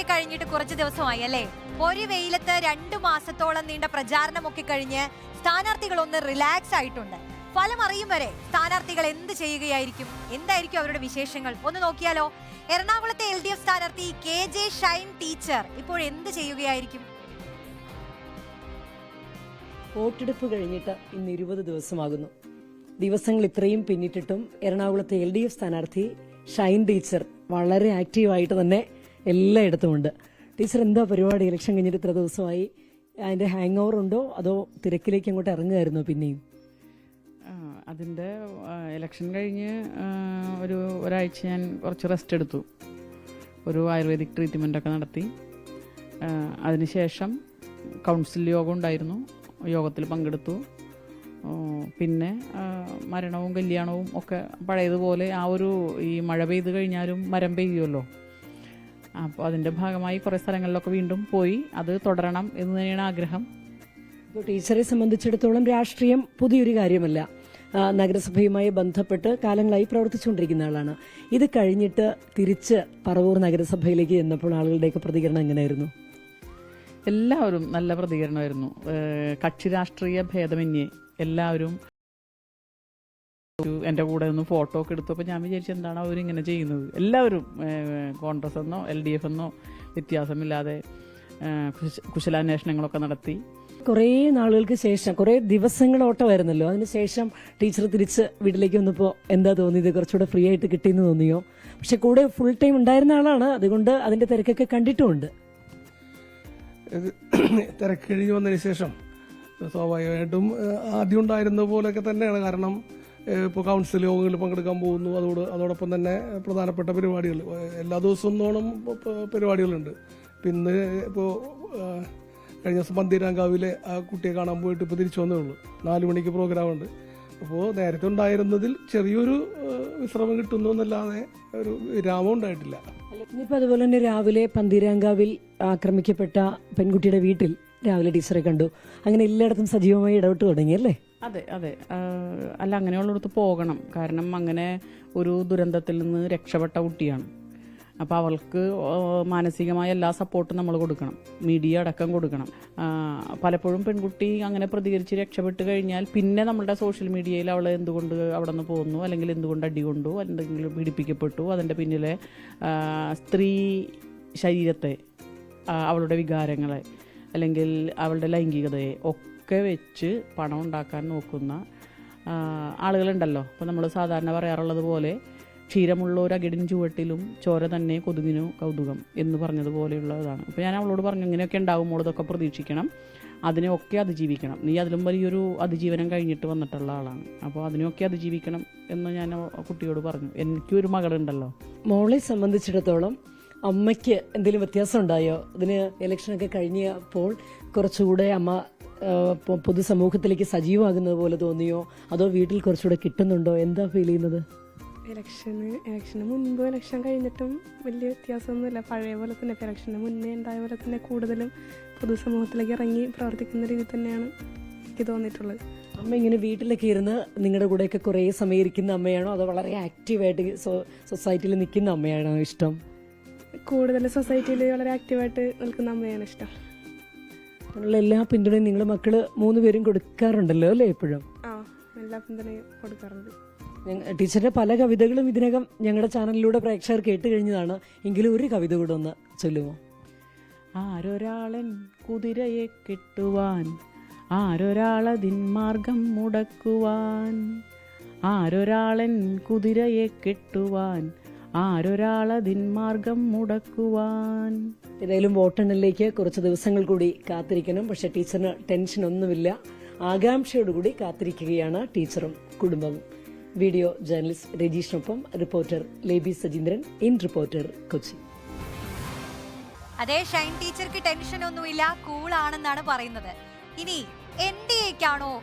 കഴിഞ്ഞിട്ട് കുറച്ച് ദിവസമായി അല്ലേ? ഒരു വെയിലത്ത് 2 മാസത്തോളം നീണ്ട പ്രചാരണമൊക്കെ കഴിഞ്ഞ് സ്ഥാനാർത്ഥികൾ ഒന്ന് റിലാക്സ് ആയിട്ടുണ്ട്. ഫലം അറിയും വരെ സ്ഥാനാർത്ഥികൾ എന്ത് ചെയ്യുകയായിരിക്കും, എന്തായിരിക്കും അവരുടെ വിശേഷങ്ങൾ ഒന്ന് നോക്കിയാലോ? എറണാകുളത്തെ LDF സ്ഥാനാർത്ഥി KJ ഷൈൻ ടീച്ചർ ഇപ്പോൾ എന്ത് ചെയ്യുകയായിരിക്കും? വോട്ടെടുപ്പ് കഴിഞ്ഞിട്ട് ഇന്ന് 20 ദിവസമാകുന്നു. ദിവസങ്ങൾ ഇത്രയും പിന്നിട്ടിട്ടും എറണാകുളത്തെ LDF സ്ഥാനാർത്ഥി ഷൈൻ ടീച്ചർ വളരെ ആക്റ്റീവായിട്ട് തന്നെ എല്ലായിടത്തുമുണ്ട്. ടീച്ചർ എന്താ പരിപാടി? ഇലക്ഷൻ കഴിഞ്ഞിട്ട് ഇത്ര ദിവസമായി, അതിന്റെ ഹാങ് ഓവർ ഉണ്ടോ അതോ തിരക്കിലേക്ക് അങ്ങോട്ട് ഇറങ്ങുമായിരുന്നോ? പിന്നെയും അതിൻ്റെ ഇലക്ഷൻ കഴിഞ്ഞ് ഒരാഴ്ച ഞാൻ കുറച്ച് റെസ്റ്റ് എടുത്തു. ഒരു ആയുർവേദിക് ട്രീറ്റ്മെൻറ്റൊക്കെ നടത്തി. അതിനുശേഷം കൗൺസിൽ യോഗം ഉണ്ടായിരുന്നു, യോഗത്തിൽ പങ്കെടുത്തു. പിന്നെ മരണവും കല്യാണവും ഒക്കെ പഴയതുപോലെ ഈ മഴ പെയ്ത് കഴിഞ്ഞാലും മരം പെയ്യുമല്ലോ, അപ്പോൾ അതിൻ്റെ ഭാഗമായി കുറേ സ്ഥലങ്ങളിലൊക്കെ വീണ്ടും പോയി. അത് തുടരണം എന്ന് തന്നെയാണ് ആഗ്രഹം. ഇപ്പോൾ ടീച്ചറെ സംബന്ധിച്ചിടത്തോളം രാഷ്ട്രീയം പുതിയൊരു കാര്യമല്ല. നഗരസഭയുമായി ബന്ധപ്പെട്ട് കാലങ്ങളായി പ്രവർത്തിച്ചുകൊണ്ടിരിക്കുന്ന ആളാണ്. ഇത് കഴിഞ്ഞിട്ട് തിരിച്ച് പറവൂർ നഗരസഭയിലേക്ക് ചെന്നപ്പോൾ ആളുകളുടെയൊക്കെ പ്രതികരണം എങ്ങനെയായിരുന്നു? എല്ലാവരും നല്ല പ്രതികരണമായിരുന്നു. കക്ഷി രാഷ്ട്രീയ ഭേദമന്യേ എല്ലാവരും എൻ്റെ കൂടെ ഒന്ന് ഫോട്ടോ ഒക്കെ എടുത്തപ്പോൾ ഞാൻ വിചാരിച്ചു, എന്താണ് അവരിങ്ങനെ ചെയ്യുന്നത്? എല്ലാവരും കോൺഗ്രസ് എന്നോ LDF എന്നോ വ്യത്യാസമില്ലാതെ കുശലാന്വേഷണങ്ങളൊക്കെ നടത്തി. കുറേ നാളുകൾക്ക് ശേഷം, കുറേ ദിവസങ്ങളോട്ടമായിരുന്നല്ലോ, അതിനുശേഷം ടീച്ചർ തിരിച്ച് വീട്ടിലേക്ക് വന്നപ്പോൾ എന്താ തോന്നിയത്? കുറച്ചുകൂടെ ഫ്രീ ആയിട്ട് കിട്ടിയെന്ന് തോന്നിയോ? പക്ഷെ കൂടെ ഫുൾ ടൈം ഉണ്ടായിരുന്ന ആളാണ്, അതുകൊണ്ട് അതിന്റെ തിരക്കൊക്കെ കണ്ടിട്ടുമുണ്ട്. തിരക്ക് കഴിഞ്ഞ് വന്നതിന് ശേഷം സ്വാഭാവികമായിട്ടും ആദ്യം ഉണ്ടായിരുന്ന പോലെയൊക്കെ തന്നെയാണ്. കാരണം ഇപ്പോൾ കൗൺസിൽ യോഗങ്ങളിൽ പങ്കെടുക്കാൻ പോകുന്നു, അതോടൊപ്പം തന്നെ പ്രധാനപ്പെട്ട പരിപാടികൾ എല്ലാ ദിവസവും ഓണം പരിപാടികളുണ്ട്. പിന്നെ ഇപ്പോൾ കഴിഞ്ഞ ദിവസം പന്തീരാങ്കാവിലെ ആ കുട്ടിയെ കാണാൻ പോയിട്ട് ഇപ്പോൾ തിരിച്ചു വന്നേ ഉള്ളൂ. 4 മണിക്ക് പ്രോഗ്രാമുണ്ട്. അപ്പോൾ നേരത്തെ ഉണ്ടായിരുന്നതിൽ ചെറിയൊരു വിശ്രമം കിട്ടുന്നു എന്നല്ലാതെ ഒരു വിരാമം ഉണ്ടായിട്ടില്ല. ഇനിയിപ്പോൾ അതുപോലെ തന്നെ രാവിലെ പന്തീരാങ്കാവിൽ ആക്രമിക്കപ്പെട്ട പെൺകുട്ടിയുടെ വീട്ടിൽ രാവിലെ ടീച്ചറെ കണ്ടു. അങ്ങനെ എല്ലായിടത്തും സജീവമായി ഇടപെട്ട് തുടങ്ങിയല്ലേ? അതെ. അല്ല, അങ്ങനെയുള്ളിടത്ത് പോകണം. കാരണം അങ്ങനെ ഒരു ദുരന്തത്തിൽ നിന്ന് രക്ഷപ്പെട്ട കുട്ടിയാണ്. അപ്പോൾ അവൾക്ക് മാനസികമായ എല്ലാ സപ്പോർട്ടും നമ്മൾ കൊടുക്കണം, മീഡിയ അടക്കം കൊടുക്കണം. പലപ്പോഴും പെൺകുട്ടി അങ്ങനെ പ്രതികരിച്ച് രക്ഷപ്പെട്ട് കഴിഞ്ഞാൽ പിന്നെ നമ്മളുടെ സോഷ്യൽ മീഡിയയിൽ അവൾ എന്തുകൊണ്ട് അവിടെ നിന്ന് പോകുന്നു, അല്ലെങ്കിൽ എന്തുകൊണ്ട് അടി കൊണ്ടു, അല്ലെങ്കിൽ പീഡിപ്പിക്കപ്പെട്ടു, അതിൻ്റെ പിന്നിലെ സ്ത്രീ ശരീരത്തെ, അവളുടെ വികാരങ്ങളെ, അല്ലെങ്കിൽ അവളുടെ ലൈംഗികതയെ ഒക്കെ വെച്ച് പണം ഉണ്ടാക്കാൻ നോക്കുന്ന ആളുകളുണ്ടല്ലോ. അപ്പോൾ നമ്മൾ സാധാരണ പറയാറുള്ളത് പോലെ ക്ഷീരമുള്ള ഒരു അകിടിൻ ചുവട്ടിലും ചോര തന്നെ കൊതുകിനു കൗതുകം എന്ന് പറഞ്ഞതുപോലെയുള്ളതാണ്. അപ്പോൾ ഞാൻ അവളോട് പറഞ്ഞു, ഇങ്ങനെയൊക്കെ ഉണ്ടാകുമ്പോൾ ഇതൊക്കെ പ്രതീക്ഷിക്കണം, അതിനെയൊക്കെ അതിജീവിക്കണം. നീ അതിലും വലിയൊരു അതിജീവനം കഴിഞ്ഞിട്ട് വന്നിട്ടുള്ള ആളാണ്, അപ്പോൾ അതിനെയൊക്കെ അതിജീവിക്കണം എന്ന് ഞാൻ കുട്ടിയോട് പറഞ്ഞു. എനിക്കൊരു മകളുണ്ടല്ലോ. മോളെ സംബന്ധിച്ചിടത്തോളം അമ്മയ്ക്ക് എന്തെങ്കിലും വ്യത്യാസം ഉണ്ടായോ? ഇതിന് ഇലക്ഷനൊക്കെ കഴിഞ്ഞപ്പോൾ കുറച്ചുകൂടെ അമ്മ പൊതുസമൂഹത്തിലേക്ക് സജീവമാകുന്നത് പോലെ തോന്നിയോ? അതോ വീട്ടിൽ കുറച്ചുകൂടെ കിട്ടുന്നുണ്ടോ? എന്താ ഫീൽ ചെയ്യുന്നത്? ഇലക്ഷന് മുൻപ് ഇലക്ഷൻ കഴിഞ്ഞിട്ടും വലിയ വ്യത്യാസമൊന്നുമില്ല, പഴയ പോലെ തന്നെ. ഇലക്ഷന് മുന്നേ ഉണ്ടായ പോലെ തന്നെ കൂടുതലും പൊതുസമൂഹത്തിലേക്ക് ഇറങ്ങി പ്രവർത്തിക്കുന്ന രീതി തന്നെയാണ് എനിക്ക് തോന്നിയിട്ടുള്ളത്. അമ്മ ഇങ്ങനെ വീട്ടിലൊക്കെ ഇരുന്ന് നിങ്ങളുടെ കൂടെയൊക്കെ കുറേ സമയം ഇരിക്കുന്ന അമ്മയാണോ അതോ വളരെ ആക്റ്റീവായിട്ട് സൊസൈറ്റിയിൽ നിൽക്കുന്ന അമ്മയാണോ ഇഷ്ടം? കൂടുതൽ സൊസൈറ്റിയിൽ വളരെ ആക്റ്റീവായിട്ട് നിൽക്കുന്ന അമ്മയാണ് ഇഷ്ടം. അതിനുള്ള എല്ലാ പിന്തുണയും നിങ്ങളുടെ മക്കള് 3 പേരും കൊടുക്കാറുണ്ടല്ലോ അല്ലേ? എപ്പോഴും എല്ലാ പിന്തുണയും കൊടുക്കാറുണ്ട്. ടീച്ചറുടെ പല കവിതകളും ഇതിനകം ഞങ്ങളുടെ ചാനലിലൂടെ പ്രേക്ഷകർ കേട്ട് കഴിഞ്ഞതാണ്. എങ്കിലും ഒരു കവിത കൂടെ ഒന്ന് ചൊല്ലുമോ? ആരൊരാളൻ കുതിരയെ കെട്ടുവാൻ, ആരൊരാളതിൻ മാർഗം മുടക്കുവാൻ, ആരൊരാളൻ കുതിരയെ കെട്ടുവാൻ, ആരൊരാളതിൻ മാർഗം മുടക്കുവാൻ. ഏതായാലും വോട്ടെണ്ണലിലേക്ക് കുറച്ച് ദിവസങ്ങൾ കൂടി കാത്തിരിക്കണം. പക്ഷെ ടീച്ചറിന് ടെൻഷനൊന്നുമില്ല, ആകാംക്ഷയോടുകൂടി കാത്തിരിക്കുകയാണ് ടീച്ചറും കുടുംബവും. വീഡിയോ ജേർണലിസ്റ്റ് രജീഷിനൊപ്പം reporter Leby Sajeendran, in reporter, Kochi. അതേ, ഷൈൻ ടീച്ചർക്ക് ടെൻഷൻ ഒന്നുമില്ല, കൂളാണെന്നാണ് പറയുന്നത്. ഇനി NDAക്കാണോ